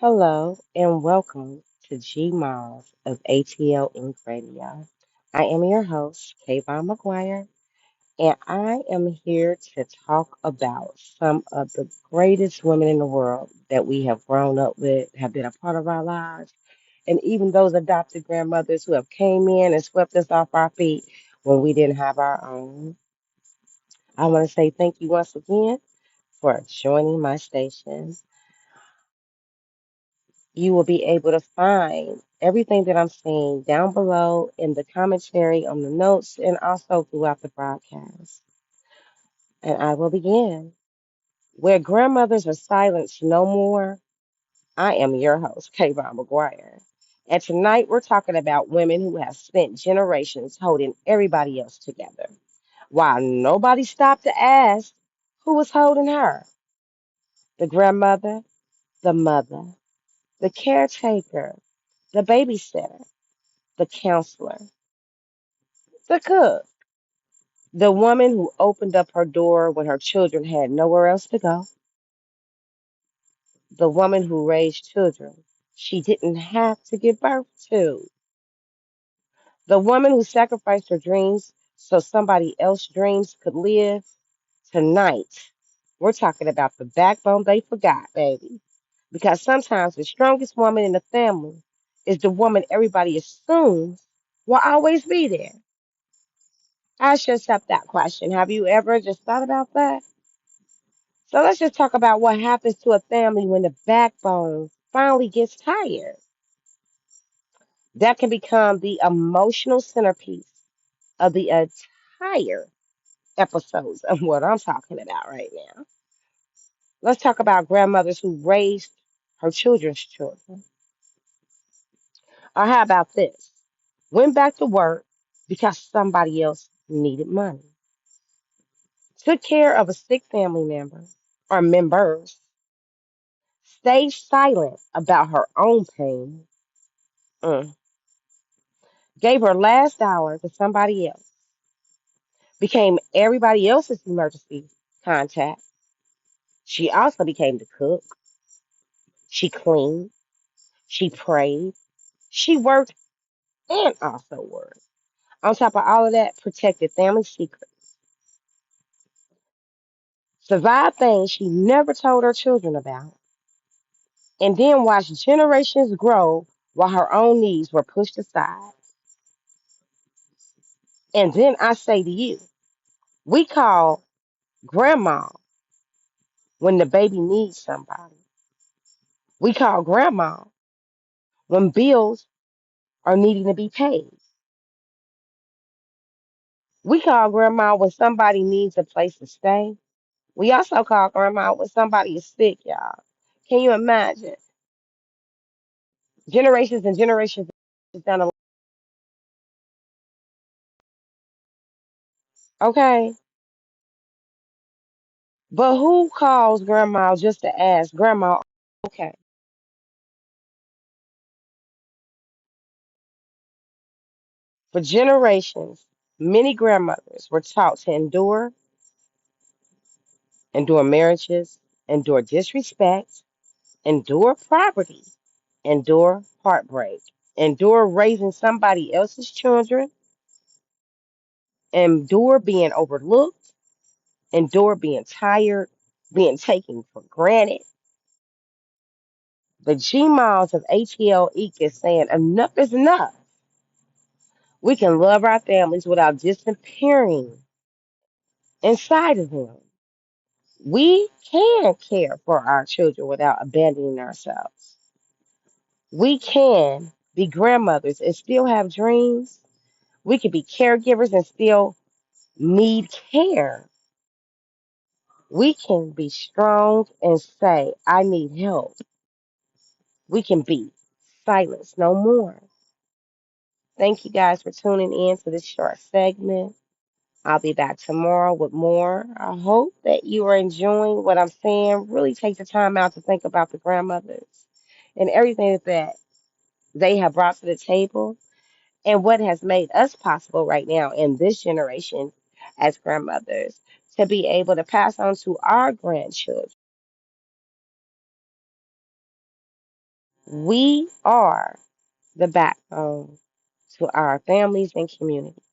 Hello and welcome to G Miles of ATL Inc. Radio. I am your host, Kayvon McGuire, and I am here to talk about some of the greatest women in the world that we have grown up with, have been a part of our lives, and even those adopted grandmothers who have came in and swept us off our feet when we didn't have our own. I want to say thank you once again for joining my station. You will be able to find everything that I'm saying down below in the commentary on the notes and also throughout the broadcast. And I will begin. Where grandmothers are silenced no more, I am your host, Kayvon McGuire. And tonight we're talking about women who have spent generations holding everybody else together, while nobody stopped to ask who was holding her. The grandmother, the mother, the caretaker, the babysitter, the counselor, the cook, the woman who opened up her door when her children had nowhere else to go, the woman who raised children she didn't have to give birth to, the woman who sacrificed her dreams so somebody else's dreams could live. Tonight, we're talking about the backbone they forgot, baby. Because sometimes the strongest woman in the family is the woman everybody assumes will always be there. Ask yourself that question. Have you ever just thought about that? So let's just talk about what happens to a family when the backbone finally gets tired. That can become the emotional centerpiece of the entire episodes of what I'm talking about right now. Let's talk about grandmothers who raised her children's children. Or how about this? Went back to work because somebody else needed money. Took care of a sick family member or members. Stayed silent about her own pain. Mm. Gave her last dollar to somebody else. Became everybody else's emergency contact. She also became the cook. She cleaned. She prayed. She worked and also worked. On top of all of that, protected family secrets. Survived things she never told her children about. And then watched generations grow while her own needs were pushed aside. And then I say to you, we call grandma when the baby needs somebody. We call grandma when bills are needing to be paid. We call grandma when somebody needs a place to stay. We also call grandma when somebody is sick, y'all. Can you imagine? Generations and generations down the line. Okay. But who calls grandma just to ask grandma, okay? For generations, many grandmothers were taught to endure marriages, endure disrespect, endure poverty, endure heartbreak, endure raising somebody else's children, endure being overlooked, endure being tired, being taken for granted. The G Miles of ATL Inc. is saying enough is enough. We can love our families without disappearing inside of them. We can care for our children without abandoning ourselves. We can be grandmothers and still have dreams. We can be caregivers and still need care. We can be strong and say, I need help. We can be silenced no more. Thank you guys for tuning in to this short segment. I'll be back tomorrow with more. I hope that you are enjoying what I'm saying. Really take the time out to think about the grandmothers and everything that they have brought to the table and what has made us possible right now in this generation as grandmothers to be able to pass on to our grandchildren We are the backbone to our families and communities.